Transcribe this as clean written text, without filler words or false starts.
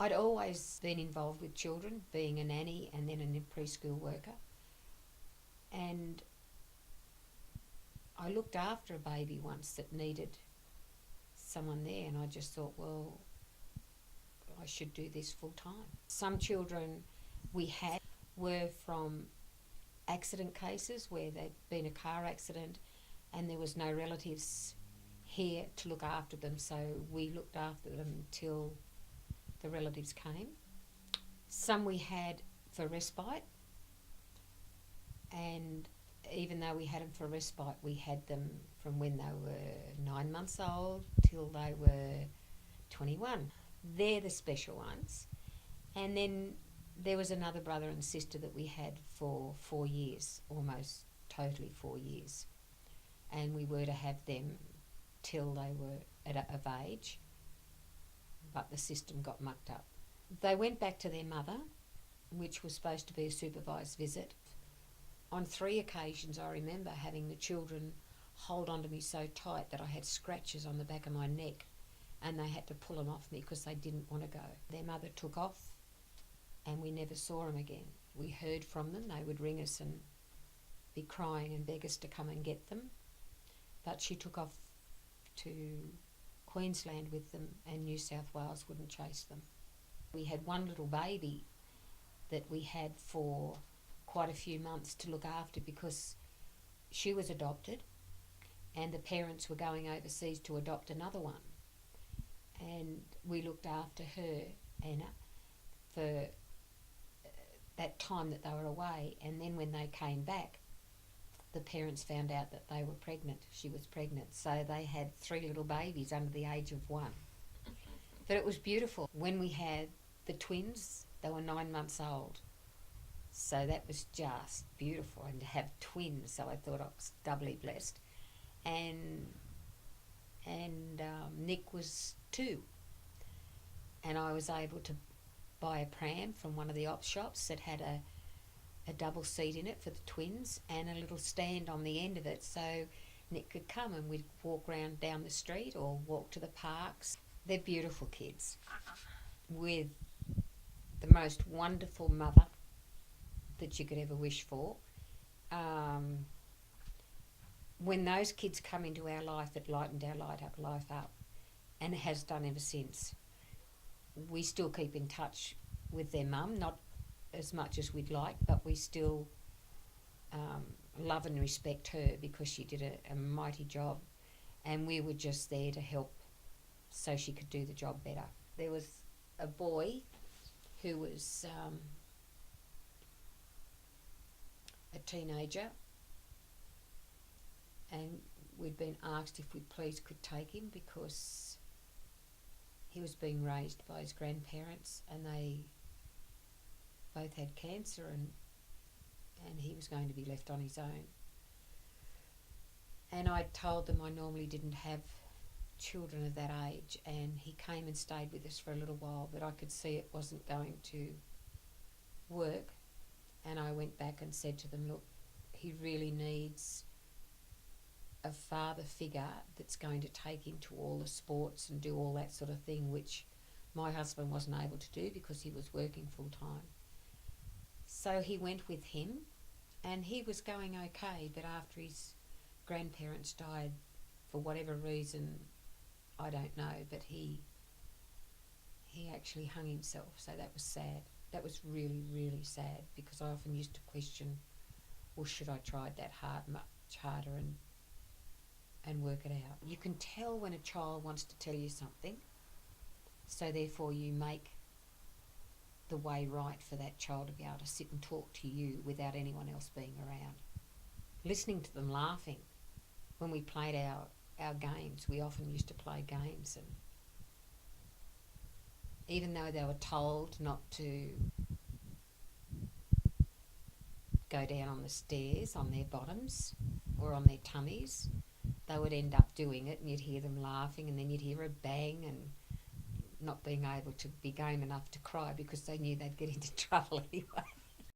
I'd always been involved with children, being a nanny and then a preschool worker. And I looked after a baby once that needed someone there, and I just thought, well, I should do this full time. Some children we had were from accident cases where there'd been a car accident and there was no relatives here to look after them, so we looked after them until the relatives came. Some we had for respite, and even though we had them for respite, we had them from when they were 9 months old till they were 21. They're the special ones. And then there was another brother and sister that we had for 4 years, almost totally 4 years. And we were to have them till they were of age, but the system got mucked up. They went back to their mother, which was supposed to be a supervised visit. On 3 occasions I remember having the children hold on to me so tight that I had scratches on the back of my neck, and they had to pull them off me because they didn't want to go. Their mother took off and we never saw them again. We heard from them, they would ring us and be crying and beg us to come and get them, but she took off to Queensland with them and New South Wales wouldn't chase them. We had one little baby that we had for quite a few months to look after because she was adopted and the parents were going overseas to adopt another one. And we looked after her, Anna, for that time that they were away. And then when they came back, the parents found out that they were pregnant. She was pregnant. So they had 3 little babies under the age of 1. But it was beautiful. When we had the twins, they were 9 months old. So that was just beautiful. And to have twins, so I thought I was doubly blessed. And Nick was 2. And I was able to buy a pram from one of the op shops that had a double seat in it for the twins and a little stand on the end of it, so Nick could come and we'd walk round down the street or walk to the parks. They're beautiful kids with the most wonderful mother that you could ever wish for. When those kids come into our life, it lightened our life up, and it has done ever since. We still keep in touch with their mum, not as much as we'd like, but we still love and respect her because she did a mighty job, and we were just there to help so she could do the job better. There was a boy who was a teenager, and we'd been asked if we please could take him because he was being raised by his grandparents and they both had cancer, and he was going to be left on his own. And I told them I normally didn't have children of that age, and he came and stayed with us for a little while, but I could see it wasn't going to work. And I went back and said to them, look, he really needs a father figure that's going to take him to all the sports and do all that sort of thing, which my husband wasn't able to do because he was working full time. So he went with him, and he was going okay, but after his grandparents died, for whatever reason, I don't know, but he actually hung himself, so that was sad. That was really, really sad, because I often used to question, well, should I try that much harder and work it out? You can tell when a child wants to tell you something, so therefore you make the way right for that child to be able to sit and talk to you without anyone else being around. Listening to them laughing. When we played our games, we often used to play games, and even though they were told not to go down on the stairs on their bottoms or on their tummies, they would end up doing it, and you'd hear them laughing, and then you'd hear a bang and not being able to be game enough to cry because they knew they'd get into trouble anyway.